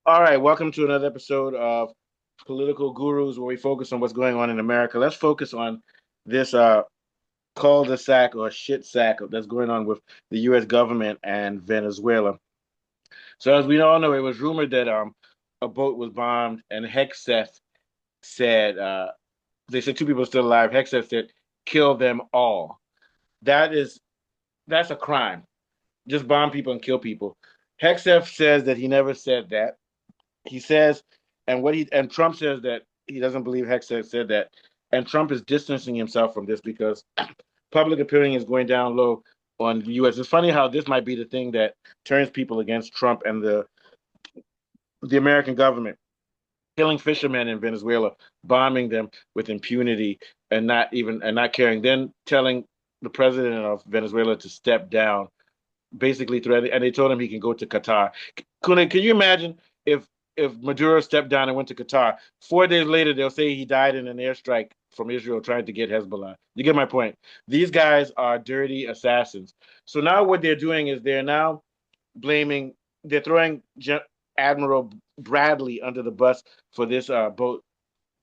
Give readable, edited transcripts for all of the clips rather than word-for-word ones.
All right, welcome to another episode of Political Gurus, where we focus on what's going on in America. Let's focus on this cul-de-sac or shit sack that's going on with the U.S. government and Venezuela. So, as we all know, it was rumored that a boat was bombed, and Hegseth said they said two people are still alive. Hegseth said kill them all. That is that's a crime. Just bomb people and kill people. Hegseth says that he never said that. He says, and Trump says that he doesn't believe Hegseth said that, and Trump is distancing himself from this because public opinion is going down low on the U.S. It's funny how this might be the thing that turns people against Trump and the American government, killing fishermen in Venezuela, bombing them with impunity and not caring, then telling the president of Venezuela to step down, basically threatening, and they told him he can go to Qatar. Can you imagine if Maduro stepped down and went to Qatar? 4 days later, they'll say he died in an airstrike from Israel trying to get Hezbollah. You get my point? These guys are dirty assassins. So now what they're doing is they're now blaming, they're throwing Admiral Bradley under the bus for this boat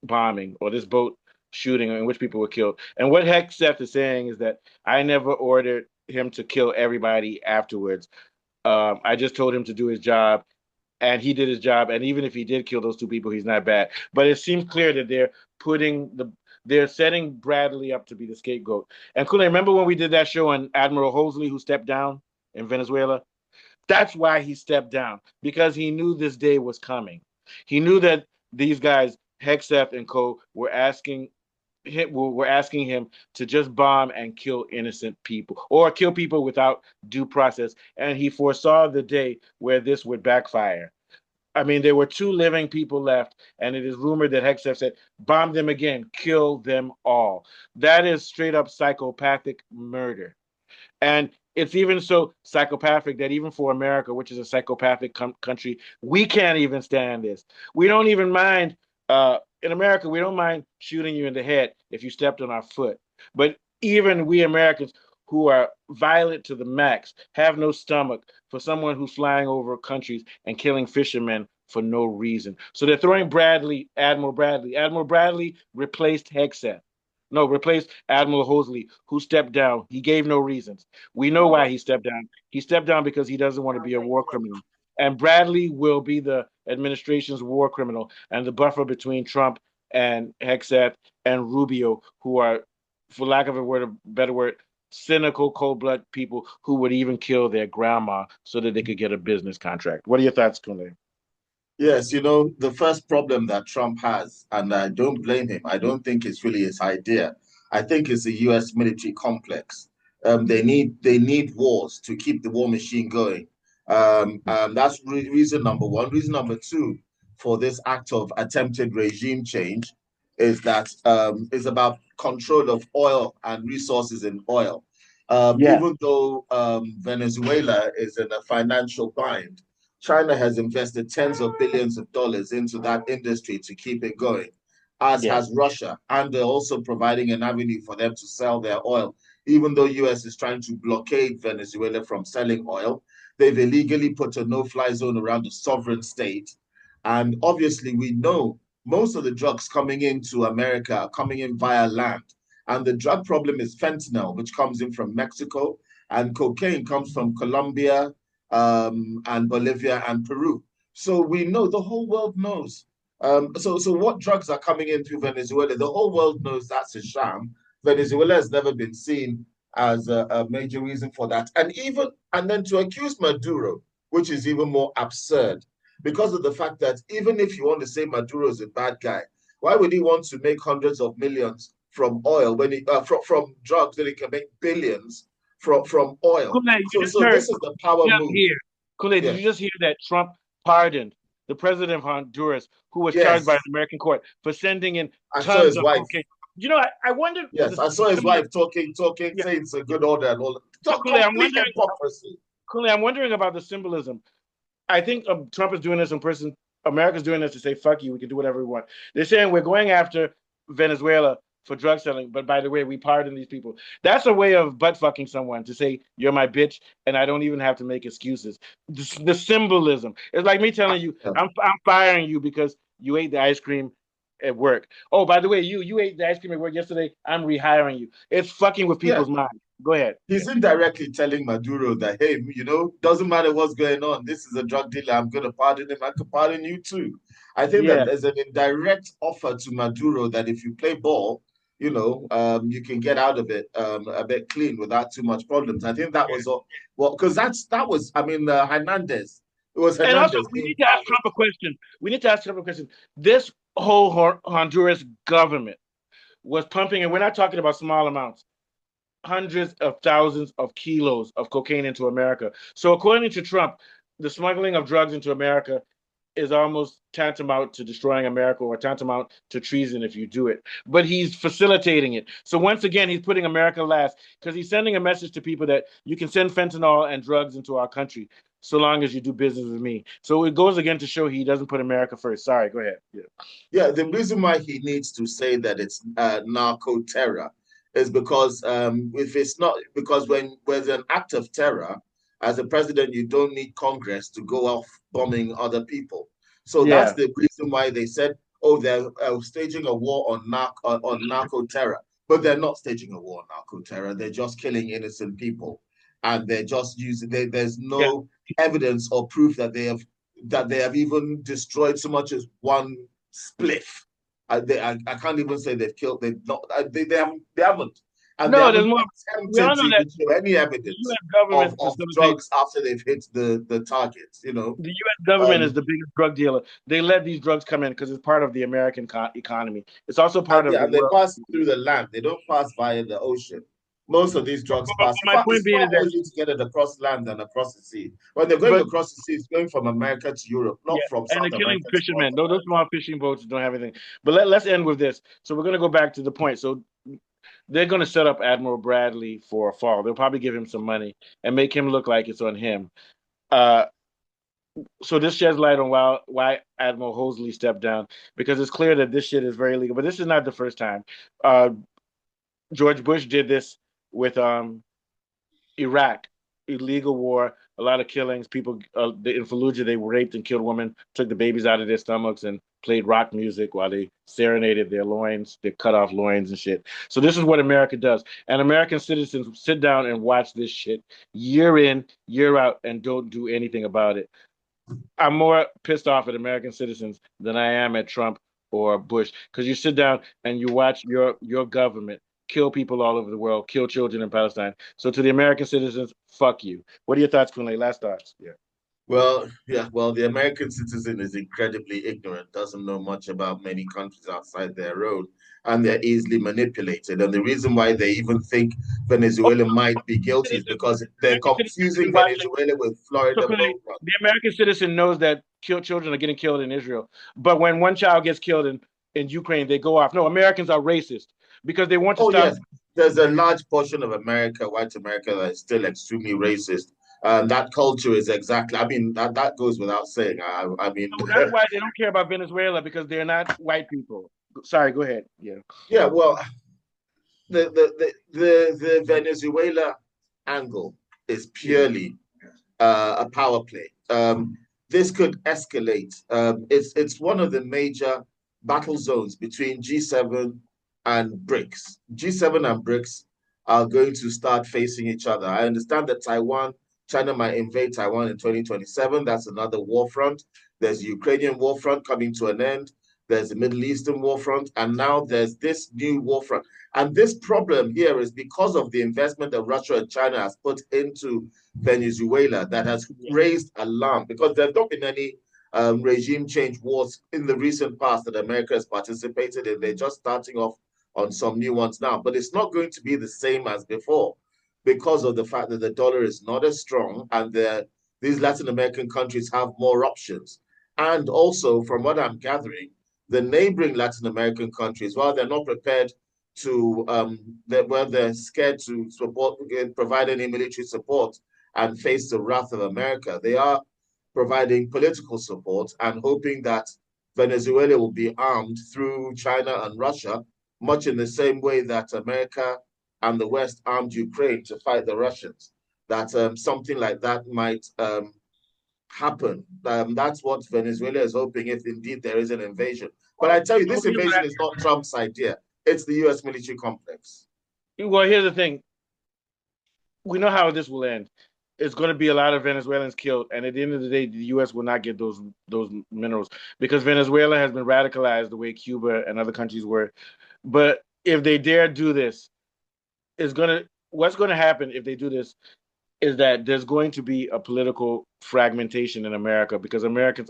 bombing or this boat shooting in which people were killed. And what Hegseth is saying is that I never ordered him to kill everybody afterwards. I just told him to do his job, and he did his job. And even if he did kill those two people, he's not bad. But it seems clear that they're setting Bradley up to be the scapegoat. And Kule, remember when we did that show on Admiral Holsey, who stepped down in Venezuela? That's why he stepped down, because he knew this day was coming. He knew that these guys, Hegseth and Co., were asking him to just bomb and kill innocent people or kill people without due process. And he foresaw the day where this would backfire. I mean, there were two living people left, and it is rumored that Hegseth said, bomb them again, kill them all. That is straight up psychopathic murder. And it's even so psychopathic that even for America, which is a psychopathic country, we can't even stand this. We don't even mind. In America, we don't mind shooting you in the head if you stepped on our foot. But even we Americans who are violent to the max have no stomach for someone who's flying over countries and killing fishermen for no reason. So they're throwing Admiral Bradley. Admiral Bradley replaced Hegseth. No, replaced Admiral Hosley, who stepped down. He gave no reasons. We know why he stepped down. He stepped down because he doesn't want to be a war criminal. And Bradley will be the administration's war criminal and the buffer between Trump and Hegseth and Rubio, who are, for lack of a better word, cynical, cold-blooded people who would even kill their grandma so that they could get a business contract. What are your thoughts, Kunle? Yes, the first problem that Trump has, and I don't blame him, I don't think it's really his idea. I think it's the US military complex. They need wars to keep the war machine going. That's reason number one. Reason number two for this act of attempted regime change is that it's about control of oil and resources in oil. Yeah, Even though Venezuela is in a financial bind, China has invested tens of billions of dollars into that industry to keep it going, as yeah, has Russia. And they're also providing an avenue for them to sell their oil. Even though US is trying to blockade Venezuela from selling oil, they've illegally put a no-fly zone around the sovereign state. And obviously, we know most of the drugs coming into America are coming in via land. And the drug problem is fentanyl, which comes in from Mexico, and cocaine comes from Colombia, and Bolivia and Peru. So we know, the whole world knows. So what drugs are coming in through Venezuela? The whole world knows that's a sham. Venezuela has never been seen as a major reason for that. And then to accuse Maduro, which is even more absurd, because of the fact that even if you want to say Maduro is a bad guy, why would he want to make hundreds of millions from oil when from drugs when he can make billions from oil? Kunle, you just So heard. this is the power Just move. here, Kunle, did Yeah. you just hear that Trump pardoned the president of Honduras, who was charged by an Yes. American court for sending in I saw tons his of wife. cocaine? You know, I wondered Yes, the I saw his similar. wife talking, Yeah, saying it's a good order and all that. So Kunle, complete hypocrisy. I'm wondering about the symbolism. I think Trump is doing this in person. America's doing this to say, fuck you, we can do whatever we want. They're saying we're going after Venezuela for drug selling. But by the way, we pardon these people. That's a way of butt fucking someone to say you're my bitch, and I don't even have to make excuses. The symbolism. It's like me telling you I'm firing you because you ate the ice cream at work. Oh, by the way, you ate the ice cream at work yesterday. I'm rehiring you. It's fucking with Yeah. people's minds. Go ahead. He's indirectly telling Maduro that, hey, doesn't matter what's going on. This is a drug dealer. I'm going to pardon him. I could pardon you too. I think that Yeah. there's an indirect offer to Maduro that if you play ball, you can get out of it a bit clean without too much problems. I think that was all. Well, because I mean, Hernandez. It was And also, Hernandez we being need to ask pardoned. Trump a question. We need to ask Trump a question. This whole Honduras government was pumping, and we're not talking about small amounts, hundreds of thousands of kilos of cocaine into America. So, according to Trump, the smuggling of drugs into America is almost tantamount to destroying America or tantamount to treason if you do it. But he's facilitating it. So once again, he's putting America last because he's sending a message to people that you can send fentanyl and drugs into our country so long as you do business with me. So it goes again to show he doesn't put America first. Sorry, go ahead. Yeah. Yeah, the reason why he needs to say that it's narco terror is because if it's not because when there's an act of terror, as a president, you don't need Congress to go off bombing other people. So that's Yeah. the reason why they said, "Oh, they're staging a war on narco terror," but they're not staging a war on narco terror. They're just killing innocent people, and they're just using. There's Yeah. no evidence or proof that they have even destroyed so much as one spliff. I can't even say they've killed. They've not. They haven't, and they No, there's haven't more. We attempted all to know that even show any the evidence U.S. government of facilitates. drugs after they've hit the targets. The U.S. government is Um, the biggest drug dealer. They let these drugs come in because it's part of the American economy. It's also part and of yeah, the and they world. pass through the land. They don't pass via the ocean. Most of these drugs But pass. In my fact, point it's being far is that, easier to get it across land than across the sea. When they're going but across the sea, it's going from America to Europe, yeah, not from and they're South killing America to North fishermen. Those America. small fishing boats don't have anything. But let's end with this. So we're going to go back to the point. So they're going to set up Admiral Bradley for a fall. They'll probably give him some money and make him look like it's on him. Uh, so this sheds light on why Admiral Holsey stepped down because it's clear that this shit is very legal. But this is not the first time. Uh, George Bush did this with Iraq, illegal war, a lot of killings. People in Fallujah, they raped and killed women, took the babies out of their stomachs, and played rock music while they serenaded their loins, their cut off loins and shit. So this is what America does, and American citizens sit down and watch this shit year in, year out, and don't do anything about it. I'm more pissed off at American citizens than I am at Trump or Bush because you sit down and you watch your government kill people all over the world, kill children in Palestine. So to the American citizens, fuck you. What are your thoughts, Kunle? Last thoughts. Yeah. Well, yeah, well, the American citizen is incredibly ignorant, doesn't know much about many countries outside their own, and they're easily manipulated. And the reason why they even think Venezuela might be guilty is because they're American citizens be confusing watching. Venezuela with So Florida Kunle, Boat Run. the American citizen knows that children are getting killed in Israel, but when one child gets killed in Ukraine, they go off. No, Americans are racist because they want to Oh, stop. yes, there's a large portion of America, white America, that is still extremely racist. That culture is exactly, I mean, that goes without saying. I mean, No, that's why they don't care about Venezuela because they're not white people. Sorry, go ahead. Yeah. yeah, well, the Venezuela angle is Yeah. purely a power play. This could escalate. It's one of the major battle zones between G7 and BRICS. G7 and BRICS are going to start facing each other. I understand that China might invade Taiwan in 2027. That's another war front. There's the Ukrainian war front coming to an end. There's the Middle Eastern war front. And now there's this new war front. And this problem here is because of the investment that Russia and China has put into Venezuela that has Yeah. raised alarm because there's not been any regime change wars in the recent past that America has participated in. They're just starting off on some new ones now, but it's not going to be the same as before because of the fact that the dollar is not as strong and these Latin American countries have more options. And also, from what I'm gathering, the neighboring Latin American countries, while they're not prepared to, they're scared to provide any military support and face the wrath of America, they are providing political support and hoping that Venezuela will be armed through China and Russia much in the same way that America and the West armed Ukraine to fight the Russians, that something like that might happen. That's what Venezuela is hoping if indeed there is an invasion. But I tell you, this invasion is not Trump's idea. It's the U.S. military complex. Well, here's the thing. We know how this will end. It's going to be a lot of Venezuelans killed, and at the end of the day, the U.S. will not get those minerals because Venezuela has been radicalized the way Cuba and other countries were. But if they dare do this, what's going to happen if they do this is that there's going to be a political fragmentation in America because Americans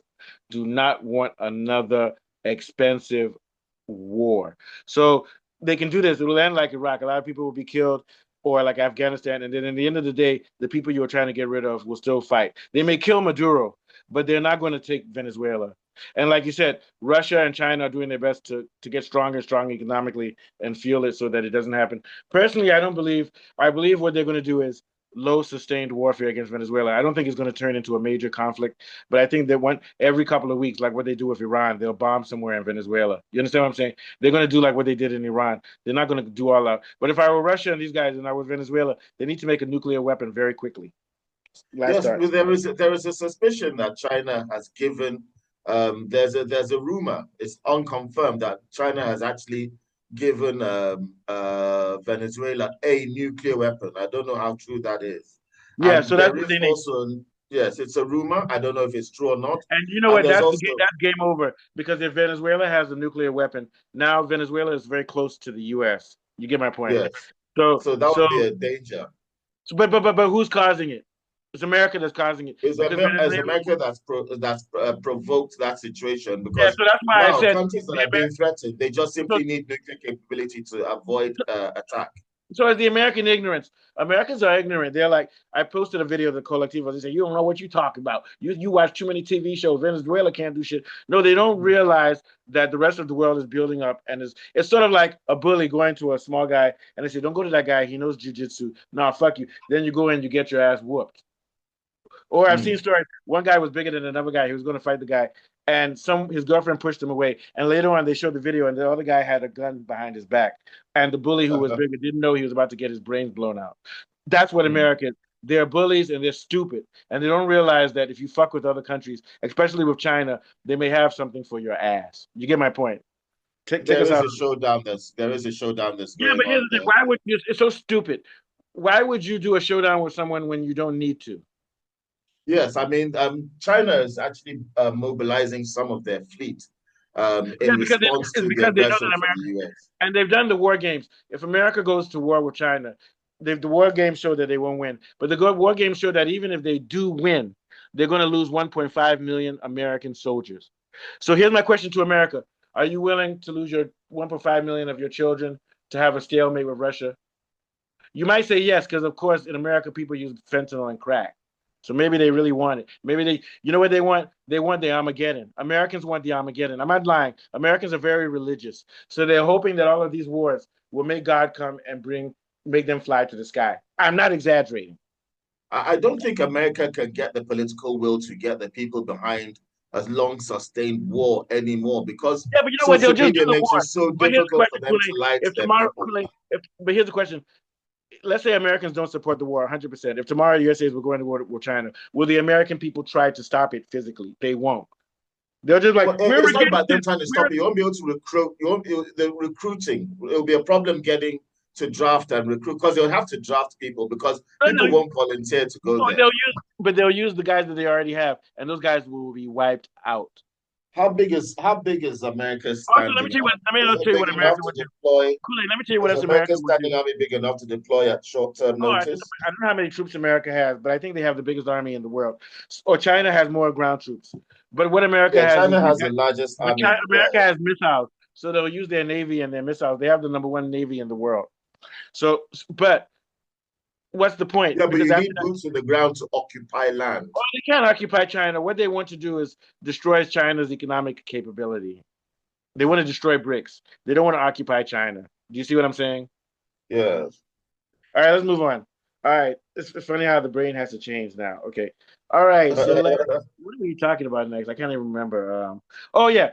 do not want another expensive war. So they can do this. It will end like Iraq. A lot of people will be killed, or like Afghanistan. And then in the end of the day, the people you are trying to get rid of will still fight. They may kill Maduro, but they're not going to take Venezuela. And like you said, Russia and China are doing their best to get stronger and stronger economically and fuel it so that it doesn't happen. Personally, I believe what they're going to do is low sustained warfare against Venezuela. I don't think it's going to turn into a major conflict, but I think that every couple of weeks, like what they do with Iran, they'll bomb somewhere in Venezuela. You understand what I'm saying? They're going to do like what they did in Iran. They're not going to do all out. But if I were Russia and these guys and I was Venezuela, they need to make a nuclear weapon very quickly. Last Yes, start. there is a suspicion that China has given. There's a rumor. It's unconfirmed that China has actually given Venezuela a nuclear weapon. I don't know how true that is. Yeah, And so that's there what is they need. also, yes, it's a rumor. I don't know if it's true or not. And you know And what? there's also, That's game over because if Venezuela has a nuclear weapon, now Venezuela is very close to the U.S. You get my point. yes, So so that so would be a danger. but who's causing it? It's America that's causing it because It's Venezuela. America that's provoked that situation Yeah, because so that's why I now said countries that the are being American. threatened, they just So, simply need nuclear capability to avoid attack. so as the American ignorance, Americans are ignorant. They're like, I posted a video of the Colectivo. They say, you don't know what you talk about. You watch too many TV shows. Venezuela can't do shit. No, they don't realize that the rest of the world is building up, and it's sort of like a bully going to a small guy, and they say, don't go to that guy. He knows jujitsu. Nah, fuck you. Then you go in, you get your ass whooped. Or I've seen Mm. stories. One guy was bigger than another guy. He was going to fight the guy, and his girlfriend pushed him away. And later on, they showed the video, and the other guy had a gun behind his back. And the bully who was bigger didn't know he was about to get his brains blown out. That's what Mm. America is. They're bullies and they're stupid, and they don't realize that if you fuck with other countries, especially with China, they may have something for your ass. You get my point? Take There us is out. a showdown that's Yeah, going but here's on the thing. there. Why would you? It's so stupid. Why would you do a showdown with someone when you don't need to? Yes, I mean, China is actually mobilizing some of their fleet Yeah, in response it's to the because they know aggression that from America. the US. And they've done the war games. If America goes to war with China, the war games show that they won't win. But the war games show that even if they do win, they're going to lose 1.5 million American soldiers. So here's my question to America: are you willing to lose your 1.5 million of your children to have a stalemate with Russia? You might say yes, because of course in America people use fentanyl and crack. So maybe they really want it. Maybe you know what they want? They want the Armageddon. Americans want the Armageddon. I'm not lying. Americans are very religious. So they're hoping that all of these wars will make God come and make them fly to the sky. I'm not exaggerating. I don't think America can get the political will to get the people behind a long sustained war anymore because Yeah, but you know what? They'll social just do media the makes it war. so But here's the difficult for question, them to Kool-Aid. lie to If their tomorrow, people. Kool-Aid, but here's the question. Let's say Americans don't support the war 100%. If tomorrow the USA says we're going to war with China, will the American people try to stop it physically? They won't. They're just like, Well, we're it's not against about them it. trying to We're stop it. You won't be able to recruit. You won't be the recruiting. It'll be a problem getting to draft and recruit because they'll have to draft people because no, people no, won't volunteer to go no, there. they'll use the guys that they already have, and those guys will be wiped out. How big is America's Also, let me standing tell you what. army? Let Is me it tell you big what enough America to would do. deploy? Kool-Aid, let me tell you what Is else America America's would do. standing army big enough to deploy at short-term Oh, notice? I don't know how many troops America has, but I think they have the biggest army in the world. Or China has more ground troops. But what America Yeah, has is China has the largest army in the America world. has missiles, so they'll use their navy and their missiles. They have the number one navy in the world. So, but what's the point? Yeah, but Because you after need that, boots on the ground to occupy land. oh, they can't occupy China. What they want to do is destroy China's economic capability. They want to destroy BRICS. They don't want to occupy China. Do you see what I'm saying? Yes. All right, let's move on. All right, it's funny how the brain has to change now. Okay. All right, so what are we talking about next? I can't even remember. Oh yeah,